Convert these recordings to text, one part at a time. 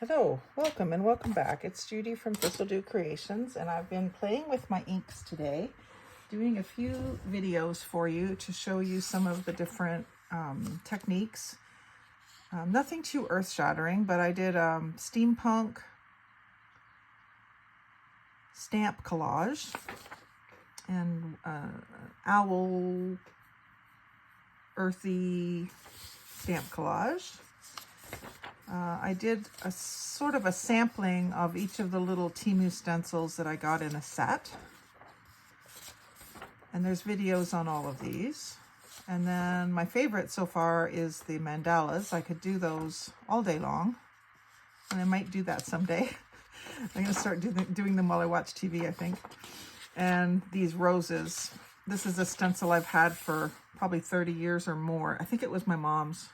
Hello, welcome and welcome back. It's Judy from Thistledew Creations, and I've been playing with my inks today, doing a few videos for you to show you some of the different techniques. Nothing too earth-shattering, but I did steampunk stamp collage and owl earthy stamp collage. I did a sort of a sampling of each of the little Temu stencils that I got in a set. And there's videos on all of these. And then my favorite so far is the mandalas. I could do those all day long. And I might do that someday. I'm going to start doing them while I watch TV, I think. And these roses. This is a stencil I've had for probably 30 years or more. I think it was my mom's.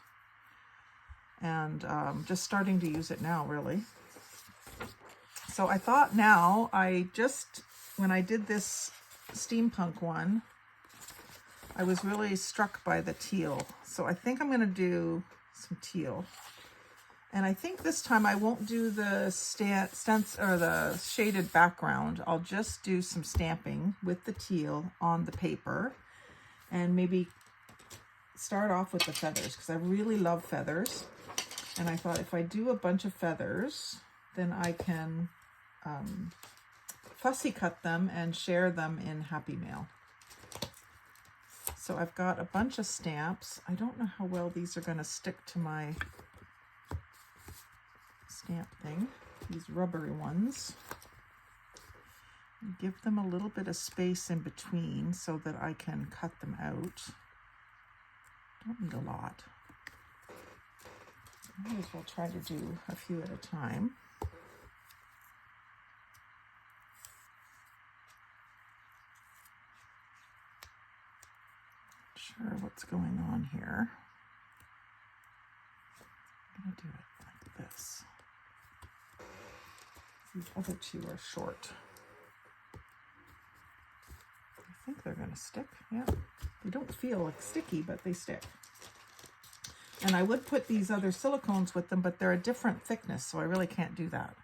And just starting to use it now, really. So I thought now, when I did this steampunk one, I was really struck by the teal. So I think I'm going to do some teal. And I think this time I won't do the or the shaded background. I'll just do some stamping with the teal on the paper and maybe start off with the feathers because I really love feathers. And I thought if I do a bunch of feathers, then I can fussy cut them and share them in Happy Mail. So I've got a bunch of stamps. I don't know how well these are going to stick to my stamp thing, these rubbery ones. Give them a little bit of space in between so that I can cut them out. Don't need a lot. Might as well try to do a few at a time. Not sure what's going on here. I'm going to do it like this. These other two are short. I think they're going to stick. Yeah, they don't feel like sticky, but they stick. And I would put these other silicones with them, but they're a different thickness, so I really can't do that.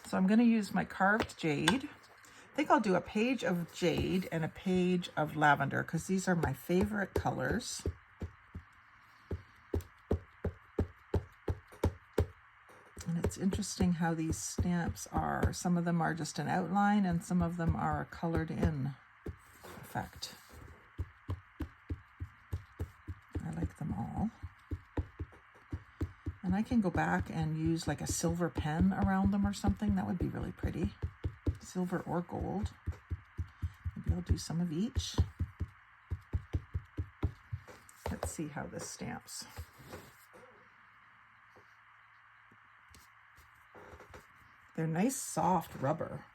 So I'm going to use my carved jade. I think I'll do a page of jade and a page of lavender, because these are my favorite colors. And it's interesting how these stamps are. Some of them are just an outline, and some of them are a colored in effect. I like them all. And I can go back and use like a silver pen around them or something. That would be really pretty. Silver or gold. Maybe I'll do some of each. Let's see how this stamps. They're nice soft rubber.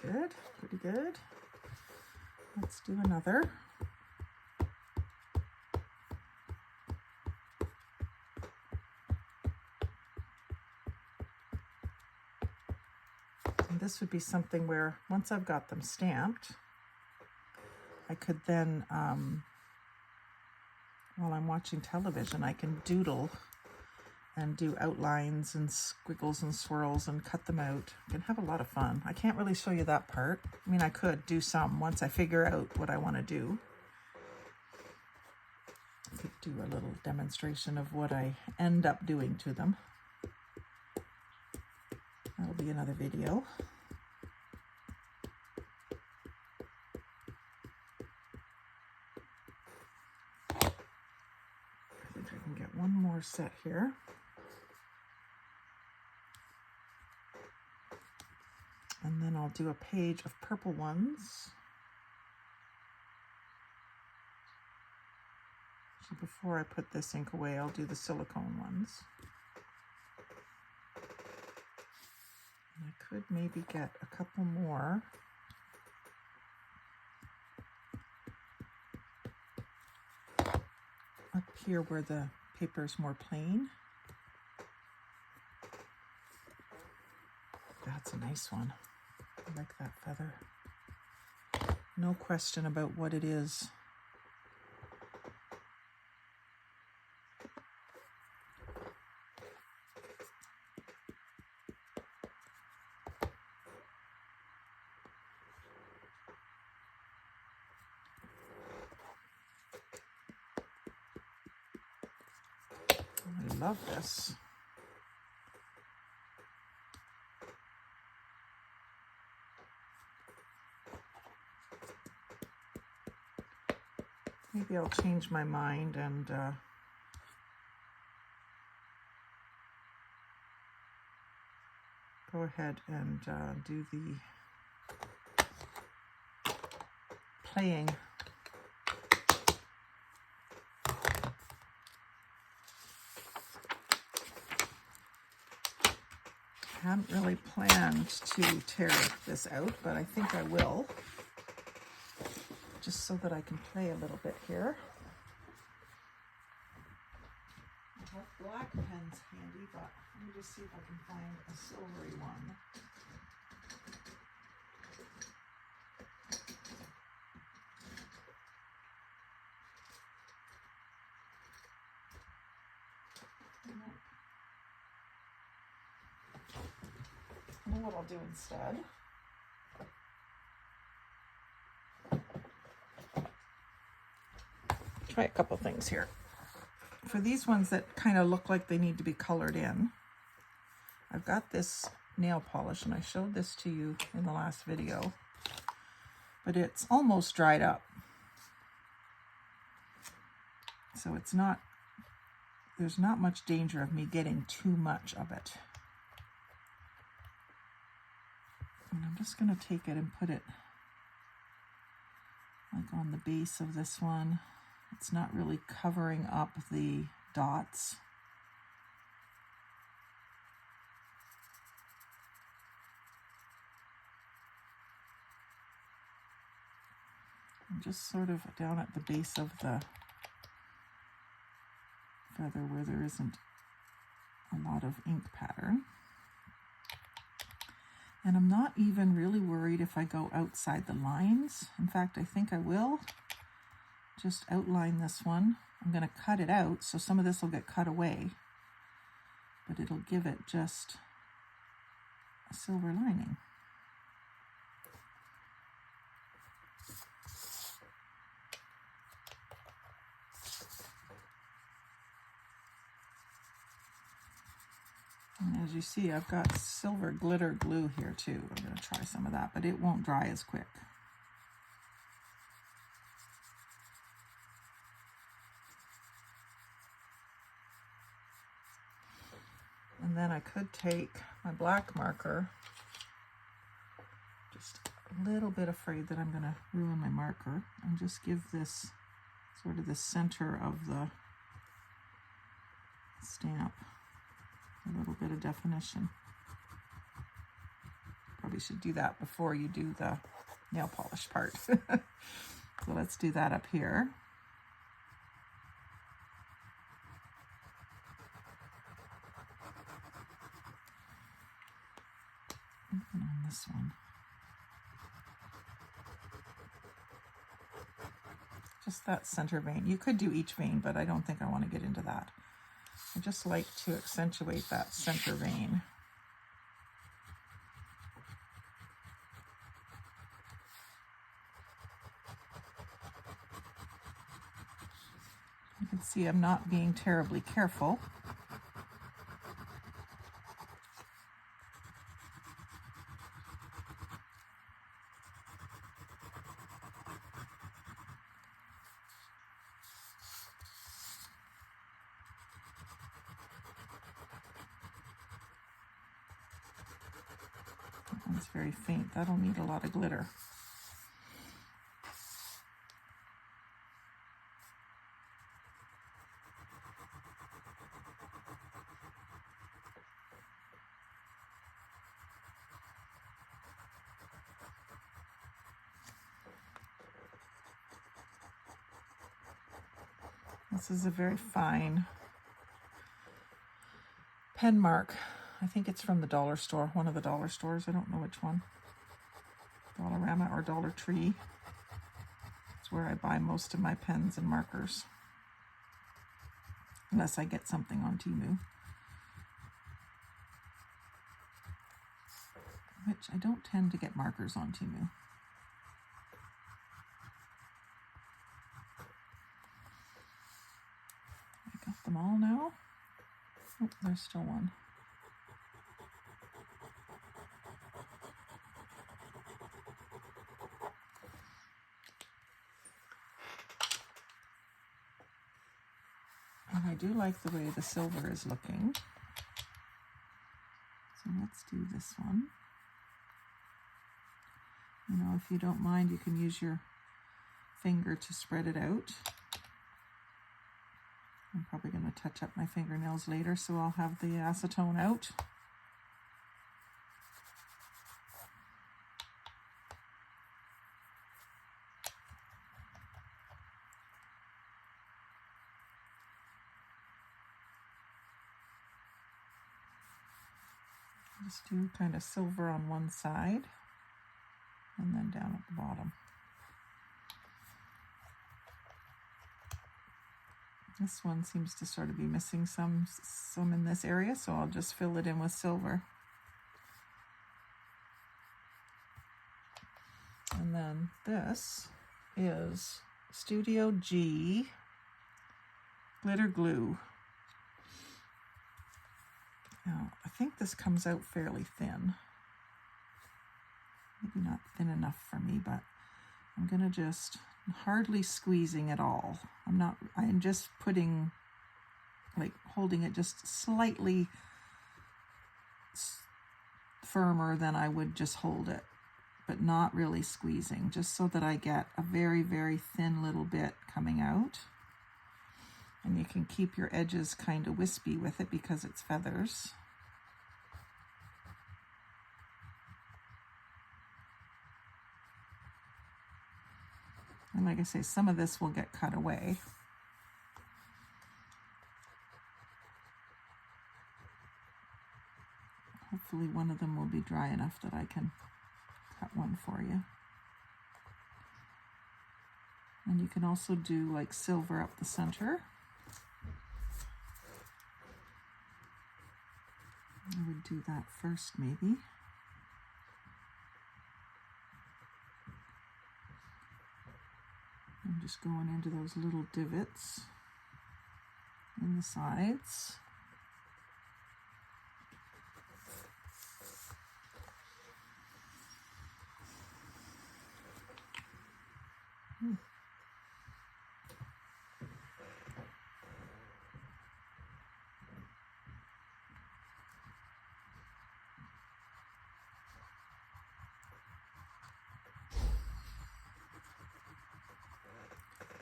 Good, pretty good. Let's do another. And this would be something where once I've got them stamped, I could then, while I'm watching television, I can doodle and do outlines and squiggles and swirls and cut them out. I can have a lot of fun. I can't really show you that part. I mean, I could do some once I figure out what I want to do. I could do a little demonstration of what I end up doing to them. That'll be another video. I think I can get one more set here. And then I'll do a page of purple ones. So before I put this ink away, I'll do the silicone ones. And I could maybe get a couple more. Up here where the paper is more plain. That's a nice one. I like that feather. No question about what it is. I love this. Maybe I'll change my mind and go ahead and do the playing. I haven't really planned to tear this out, but I think I will, just so that I can play a little bit here. I have black pens handy, but let me just see if I can find a silvery one. I know what I'll do instead. Try a couple things here. For these ones that kind of look like they need to be colored in, I've got this nail polish, and I showed this to you in the last video, but it's almost dried up. So it's not, there's not much danger of me getting too much of it. And I'm just going to take it and put it like on the base of this one. It's not really covering up the dots. I'm just sort of down at the base of the feather where there isn't a lot of ink pattern. And I'm not even really worried if I go outside the lines. In fact, I think I will just outline this one. I'm going to cut it out, so some of this will get cut away, but it'll give it just a silver lining. And as you see, I've got silver glitter glue here too. I'm going to try some of that, but it won't dry as quick. And then I could take my black marker, just a little bit afraid that I'm going to ruin my marker, and just give this sort of the center of the stamp a little bit of definition. Probably should do that before you do the nail polish part. So let's do that up here. And on this one. Just that center vein. You could do each vein, but I don't think I want to get into that. I just like to accentuate that center vein. You can see I'm not being terribly careful. That one's very faint. That'll need a lot of glitter. This is a very fine pen mark. I think it's from the dollar store, one of the dollar stores. I don't know which one. Dollarama or Dollar Tree. where I buy most of my pens and markers. Unless I get something on Temu. Which I don't tend to get markers on Temu. I got them all now. Oh, there's still one. And I do like the way the silver is looking. So let's do this one. You know, if you don't mind, you can use your finger to spread it out. I'm probably going to touch up my fingernails later, so I'll have the acetone out. Just do kind of silver on one side and then down at the bottom. This one seems to sort of be missing some in this area, so I'll just fill it in with silver. And then this is Studio G glitter glue. Now, I think this comes out fairly thin. Maybe not thin enough for me, but I'm gonna just hardly squeezing at all. I'm just putting, like holding it just slightly firmer than I would just hold it, but not really squeezing, just so that I get a very, very thin little bit coming out. And you can keep your edges kind of wispy with it because it's feathers. And like I say, some of this will get cut away. Hopefully one of them will be dry enough that I can cut one for you. And you can also do like silver up the center. I would do that first, maybe. I'm just going into those little divots in the sides.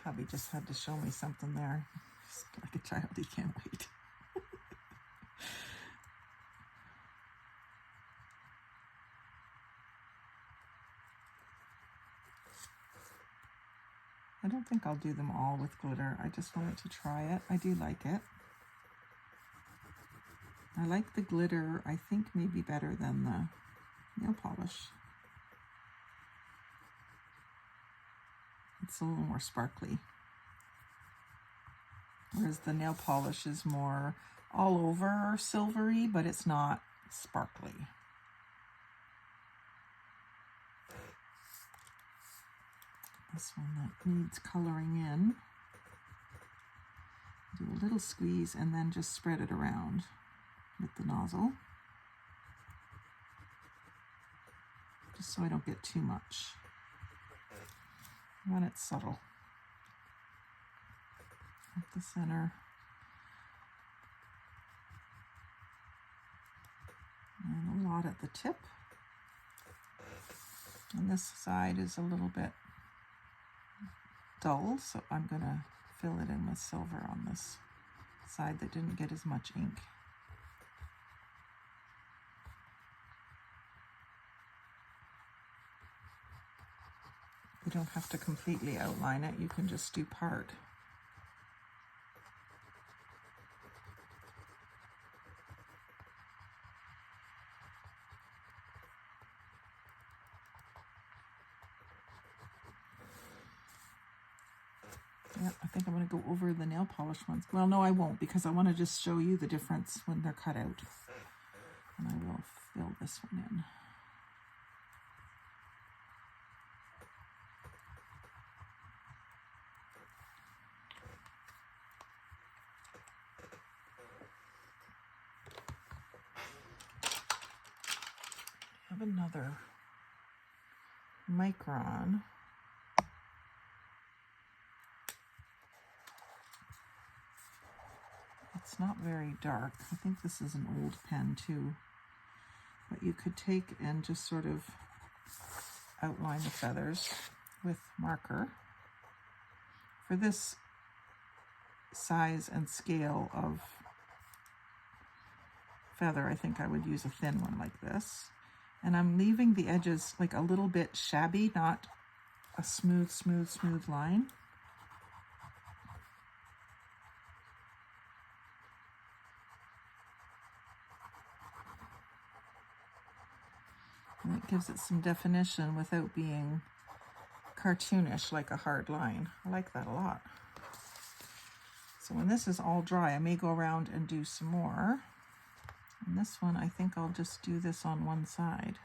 Hubby just had to show me something there. Just like a child, he can't wait. I don't think I'll do them all with glitter. I just wanted to try it. I do like it. I like the glitter, I think, maybe better than the nail polish. It's a little more sparkly. Whereas the nail polish is more all over silvery, but it's not sparkly. This one that needs coloring in. Do a little squeeze and then just spread it around with the nozzle. Just so I don't get too much. I want it subtle. Up the center. And a lot at the tip. And this side is a little bit dull, so I'm going to fill it in with silver on this side that didn't get as much ink. You don't have to completely outline it, you can just do part. Yeah, I think I'm going to go over the nail polish ones. Well, no, I won't, because I want to just show you the difference when they're cut out. And I will fill this one in. I have another micron. It's not very dark. I think this is an old pen too. But you could take and just sort of outline the feathers with marker. For this size and scale of feather, I think I would use a thin one like this. And I'm leaving the edges like a little bit shabby, not a smooth line. And it gives it some definition without being cartoonish like a hard line. I like that a lot. So when this is all dry, I may go around and do some more. And this one, I think I'll just do this on one side.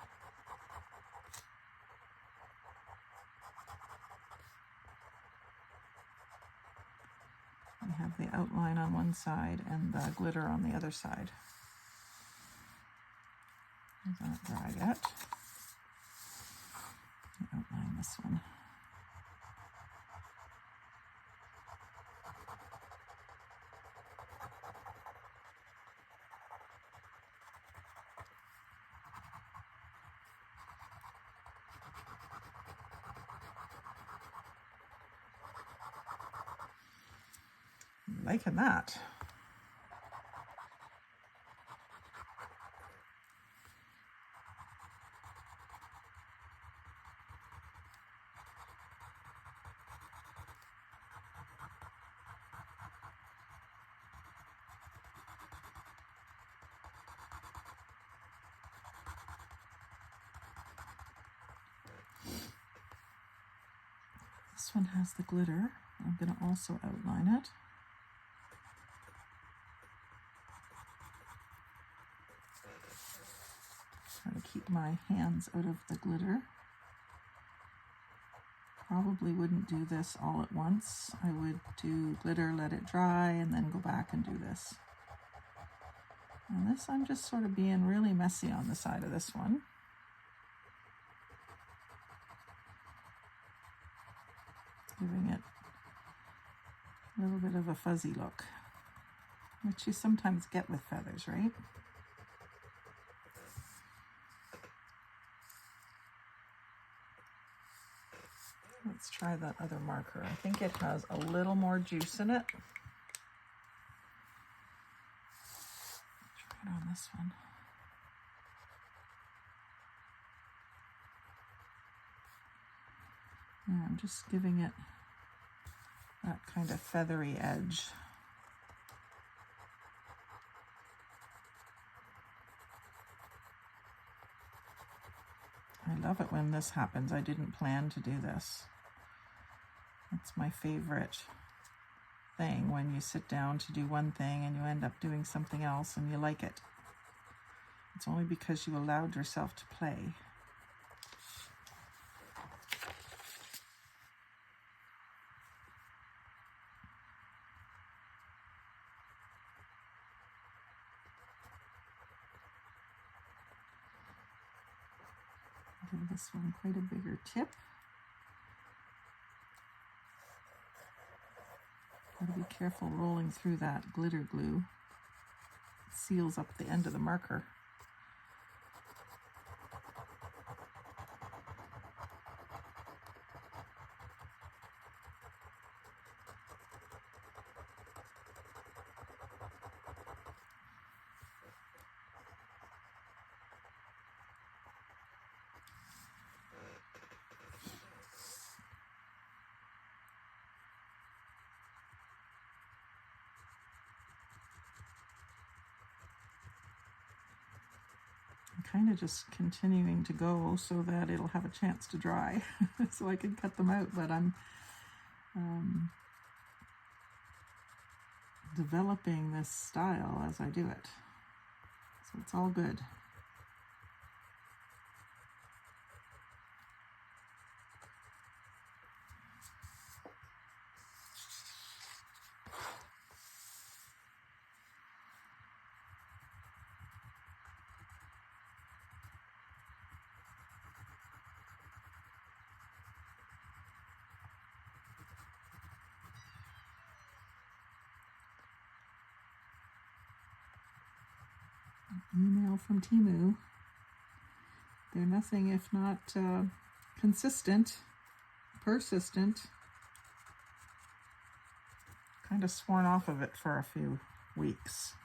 I have the outline on one side and the glitter on the other side. Is that dry yet? Outline this one. Liking that. This one has the glitter. I'm going to also outline it. Try to keep my hands out of the glitter. Probably wouldn't do this all at once. I would do glitter, let it dry, and then go back and do this. And this, I'm just sort of being really messy on the side of this one. Giving it a little bit of a fuzzy look, which you sometimes get with feathers, right? Let's try that other marker. I think it has a little more juice in it. Try it on this one. Yeah, I'm just giving it that kind of feathery edge. I love it when this happens. I didn't plan to do this. It's my favorite thing, when you sit down to do one thing and you end up doing something else and you like it. It's only because you allowed yourself to play. Give this one quite a bigger tip. Gotta be careful rolling through that glitter glue. It seals up the end of the marker. Kind of just continuing to go so that it'll have a chance to dry so I can cut them out, but I'm developing this style as I do it. So it's all good. Email from Temu. They're nothing if not consistent, persistent. Kind of sworn off of it for a few weeks.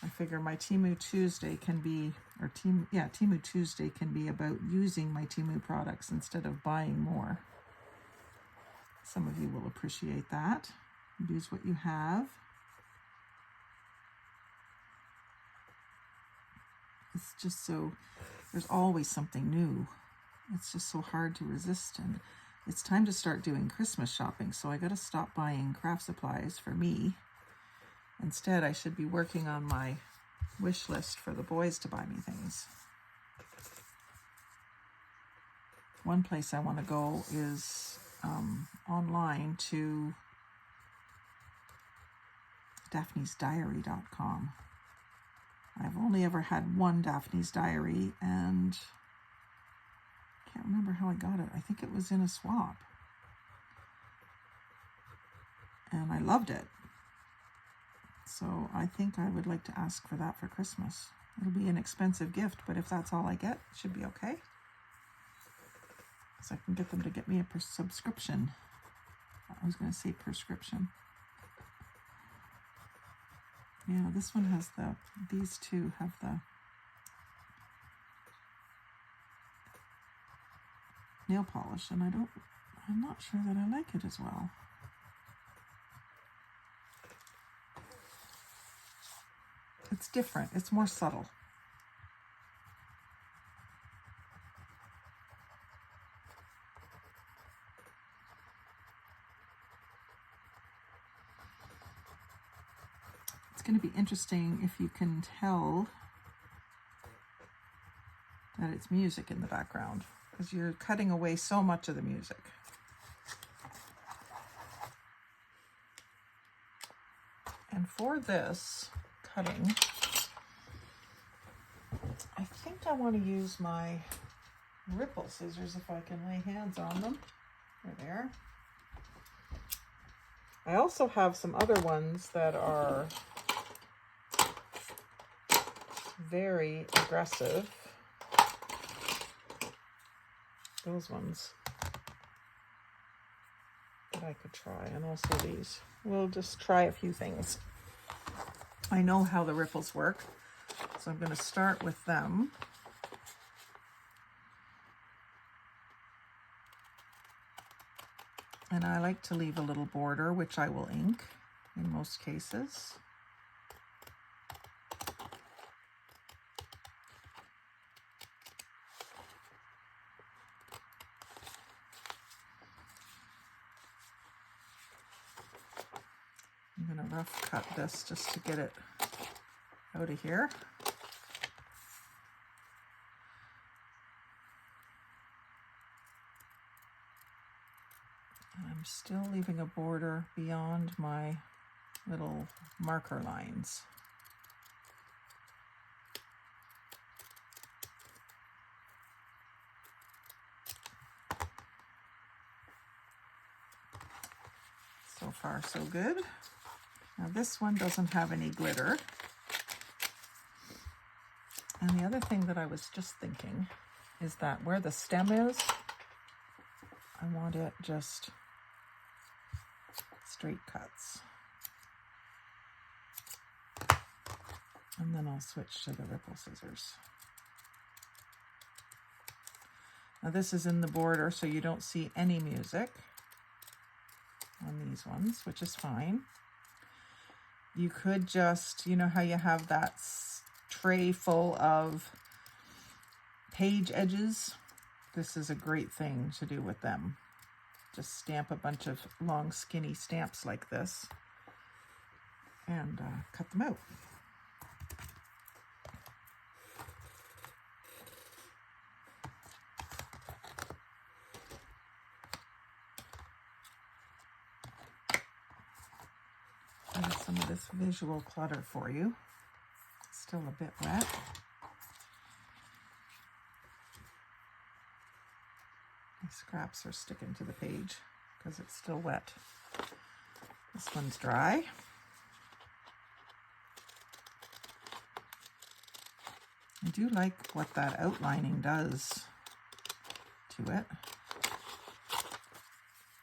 I figure my Temu Tuesday can be, Temu Tuesday can be about using my Temu products instead of buying more. Some of you will appreciate that. Use what you have. It's just so, there's always something new. It's just so hard to resist, and it's time to start doing Christmas shopping, so I gotta stop buying craft supplies for me. Instead, I should be working on my wish list for the boys to buy me things. One place I want to go is online to daphnesdiary.com. I've only ever had one Daphne's Diary, and I can't remember how I got it. I think it was in a swap. And I loved it. So I think I would like to ask for that for Christmas. It'll be an expensive gift, but if that's all I get, it should be okay. So I can get them to get me a subscription. I was going to say prescription. Yeah, this one has these two have the nail polish, and I'm not sure that I like it as well. It's different, it's more subtle. It's going to be interesting if you can tell that it's music in the background, because you're cutting away so much of the music. And for this cutting, I think I want to use my ripple scissors if I can lay hands on them. There they are. I also have some other ones that are very aggressive. Those ones that I could try, and also these. We'll just try a few things. I know how the ripples work, so I'm going to start with them. And I like to leave a little border, which I will ink in most cases. I'm going to rough cut this just to get it out of here. And I'm still leaving a border beyond my little marker lines. So far, so good. Now this one doesn't have any glitter. And the other thing that I was just thinking is that where the stem is, I want it just straight cuts. And then I'll switch to the ripple scissors. Now this is in the border, so you don't see any music on these ones, which is fine. You could just, you know how you have that tray full of page edges? This is a great thing to do with them. Just stamp a bunch of long skinny stamps like this, and cut them out. And some of this visual clutter for you. Still a bit wet. The scraps are sticking to the page because it's still wet. This one's dry. I do like what that outlining does to it.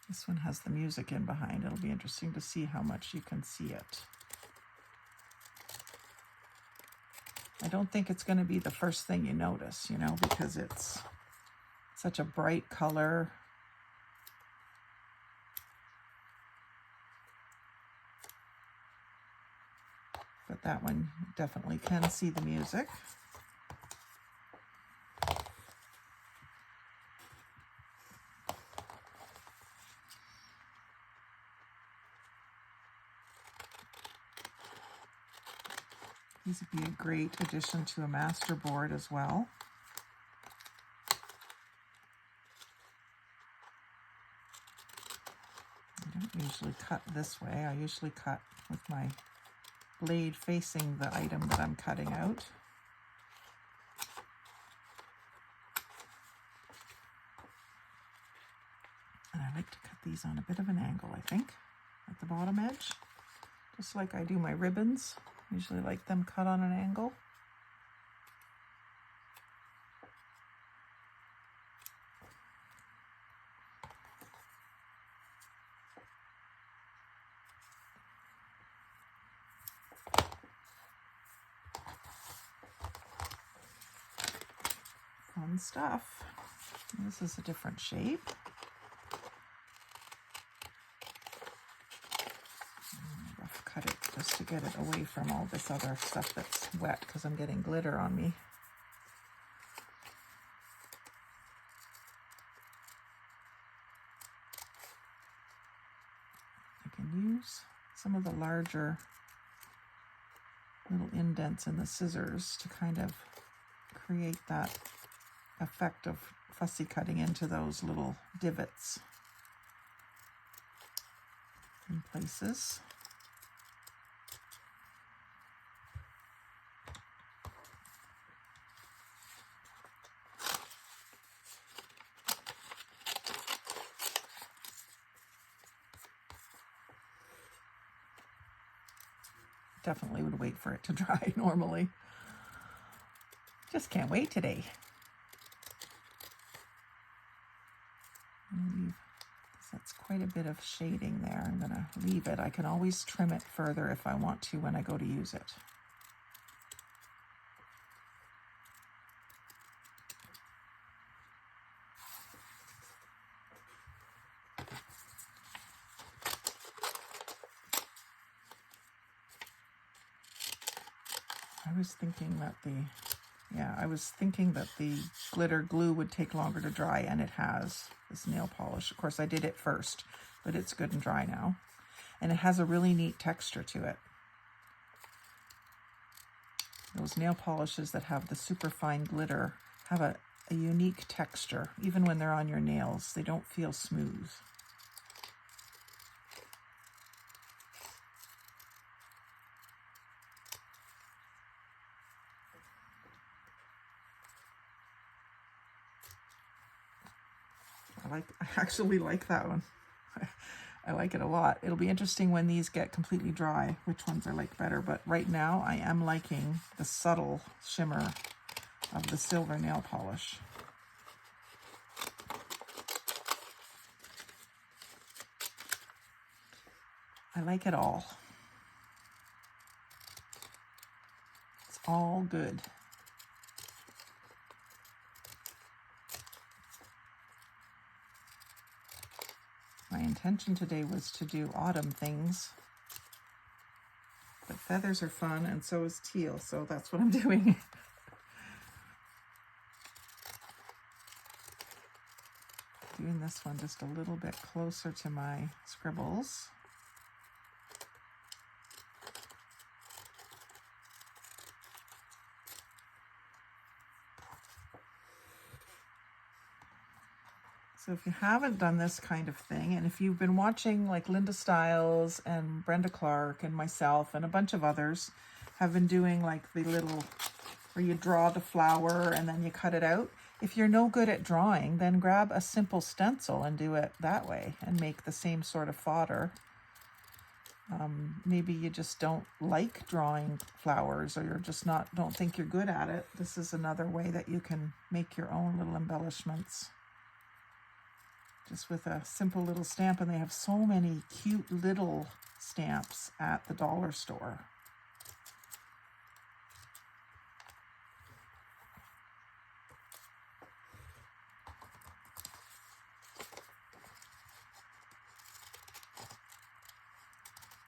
This one has the music in behind. It'll be interesting to see how much you can see it. I don't think it's going to be the first thing you notice, you know, because it's such a bright color. But that one definitely can see the music. These would be a great addition to a master board as well. I don't usually cut this way. I usually cut with my blade facing the item that I'm cutting out. And I like to cut these on a bit of an angle, I think, at the bottom edge, just like I do my ribbons. Usually like them cut on an angle. Fun stuff. This is a different shape. Rough cut it just to get it away from all this other stuff that's wet because I'm getting glitter on me. I can use some of the larger little indents in the scissors to kind of create that effect of fussy cutting into those little divots in places. Definitely would wait for it to dry normally. Just can't wait today. That's quite a bit of shading there. I'm going to leave it. I can always trim it further if I want to when I go to use it. I was thinking that the glitter glue would take longer to dry, and it has. This nail polish, of course I did it first, but it's good and dry now. And it has a really neat texture to it. Those nail polishes that have the super fine glitter have a unique texture. Even when they're on your nails, they don't feel smooth. I actually like that one. I like it a lot. It'll be interesting when these get completely dry, which ones I like better. But right now, I am liking the subtle shimmer of the silver nail polish. I like it all. It's all good. My intention today was to do autumn things, but feathers are fun and so is teal, so that's what I'm doing. Doing this one just a little bit closer to my scribbles. So if you haven't done this kind of thing, and if you've been watching like Linda Stiles and Brenda Clark and myself and a bunch of others have been doing like the little, where you draw the flower and then you cut it out. If you're no good at drawing, then grab a simple stencil and do it that way and make the same sort of fodder. Maybe you just don't like drawing flowers, or you're just don't think you're good at it. This is another way that you can make your own little embellishments. Just with a simple little stamp, and they have so many cute little stamps at the dollar store.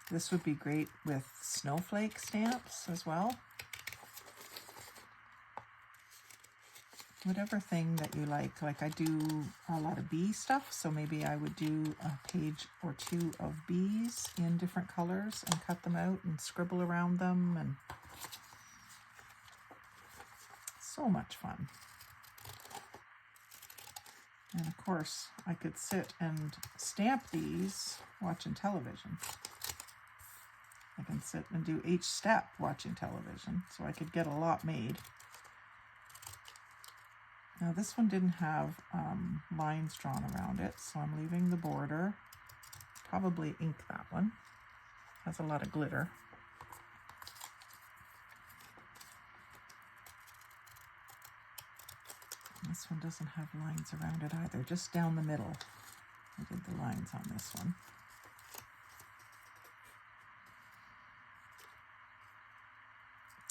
This would be great with snowflake stamps as well. Whatever thing that you like. Like I do a lot of bee stuff, so maybe I would do a page or two of bees in different colors and cut them out and scribble around them, and so much fun. And of course, I could sit and stamp these watching television. I can sit and do each step watching television, so I could get a lot made. Now this one didn't have lines drawn around it, so I'm leaving the border. Probably ink that one. Has a lot of glitter. This one doesn't have lines around it either, just down the middle. I did the lines on this one.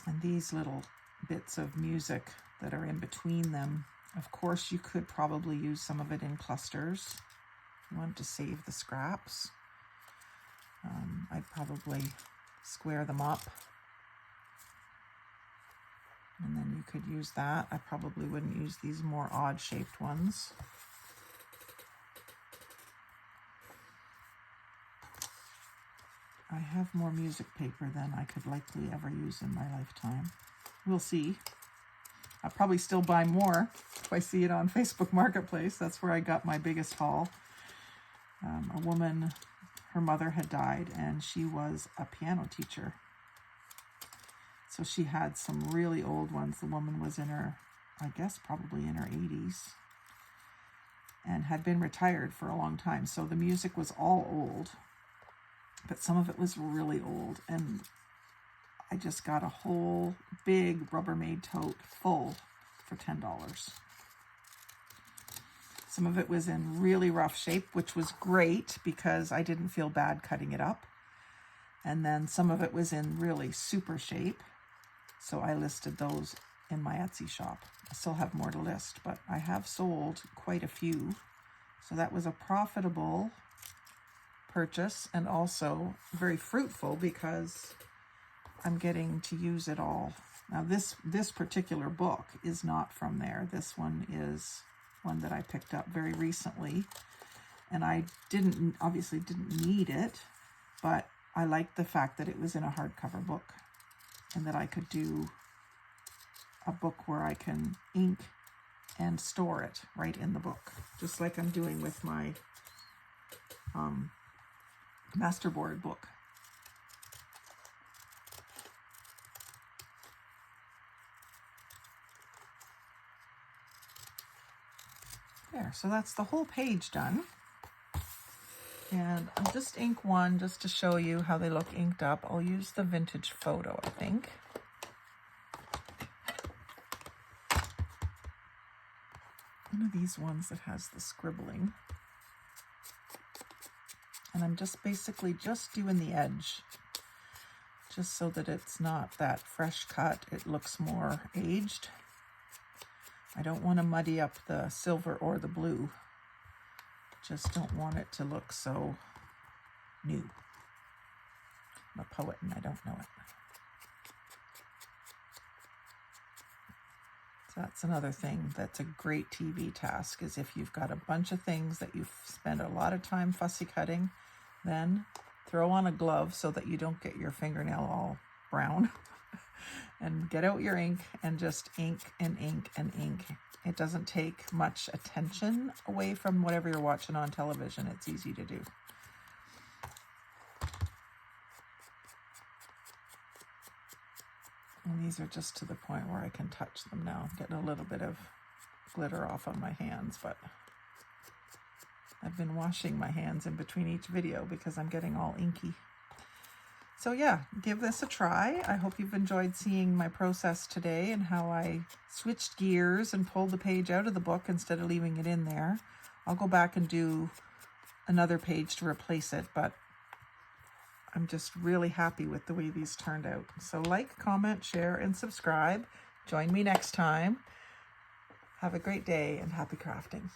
And these little bits of music that are in between them, of course you could probably use some of it in clusters. If you want to save the scraps, I'd probably square them up. And then you could use that. I probably wouldn't use these more odd shaped ones. I have more music paper than I could likely ever use in my lifetime. We'll see. I'll probably still buy more if I see it on Facebook Marketplace. That's where I got my biggest haul. A woman, her mother had died, and she was a piano teacher. So she had some really old ones. The woman was in her, I guess, probably in her 80s, and had been retired for a long time. So the music was all old, but some of it was really old. And I just got a whole big Rubbermaid tote full for $10. Some of it was in really rough shape, which was great because I didn't feel bad cutting it up. And then some of it was in really super shape. So I listed those in my Etsy shop. I still have more to list, but I have sold quite a few. So that was a profitable purchase, and also very fruitful because I'm getting to use it all. Now this particular book is not from there. This one is one that I picked up very recently, and I obviously didn't need it, but I liked the fact that it was in a hardcover book and that I could do a book where I can ink and store it right in the book, just like I'm doing with my masterboard book. There, so that's the whole page done. And I'll just ink one just to show you how they look inked up. I'll use the vintage photo, I think. One of these ones that has the scribbling. And I'm just basically just doing the edge, just so that it's not that fresh cut. It looks more aged. I don't want to muddy up the silver or the blue. Just don't want it to look so new. I'm a poet and I don't know it. So that's another thing that's a great TV task, is if you've got a bunch of things that you've spent a lot of time fussy cutting, then throw on a glove so that you don't get your fingernail all brown and get out your ink and just ink and ink and ink. It doesn't take much attention away from whatever you're watching on television. It's easy to do. And these are just to the point where I can touch them now. I'm getting a little bit of glitter off on my hands, but I've been washing my hands in between each video because I'm getting all inky. So yeah, give this a try. I hope you've enjoyed seeing my process today and how I switched gears and pulled the page out of the book instead of leaving it in there. I'll go back and do another page to replace it, but I'm just really happy with the way these turned out. So like, comment, share, and subscribe. Join me next time. Have a great day and happy crafting.